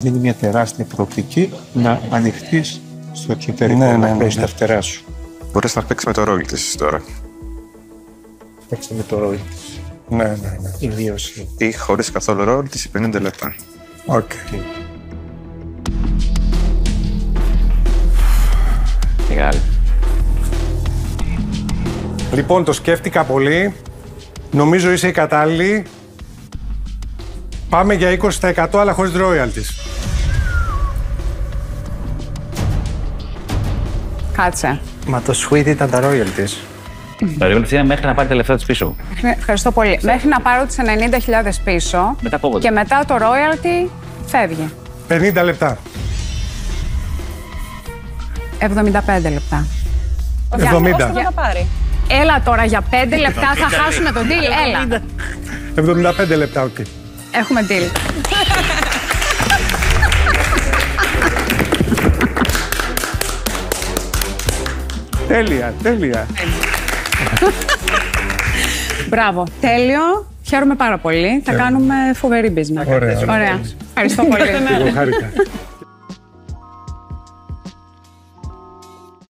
Είναι μια τεράστια προοπτική να ανοιχτείς στο εξωτερικό, να παίξεις τα φτερά σου. Μπορείς να παίξεις με το ρόλι της τώρα. Παίξτε με το ρόλι της. Ναι. Ιδίως. Ή χωρίς καθόλου ρόλι της 50 λεπτά. Οκ. Μεγάλη. Λοιπόν, το σκέφτηκα πολύ. Νομίζω είσαι η κατάλληλη. Πάμε για 20% αλλά χωρίς royalties. Κάτσε. Μα το sweet ήταν τα royalties. Το royalties είναι μέχρι να πάρει τα λεφτά της πίσω. Ευχαριστώ πολύ. Μέχρι να πάρω τις 90.000 πίσω Μετά πότε? και μετά το royalty φεύγει. 50 λεπτά. 75 λεπτά. 70. Θα πάρει. Έλα τώρα για 5 λεπτά θα χάσουμε τον deal. Έλα. 75 λεπτά, οκ. Έχουμε deal. Τέλεια. Μπράβο. Τέλειο. Χαίρομαι πάρα πολύ. Θα κάνουμε φοβερή business. Ωραία. Ωραία. Ευχαριστώ πολύ. Εγώ χάρηκα.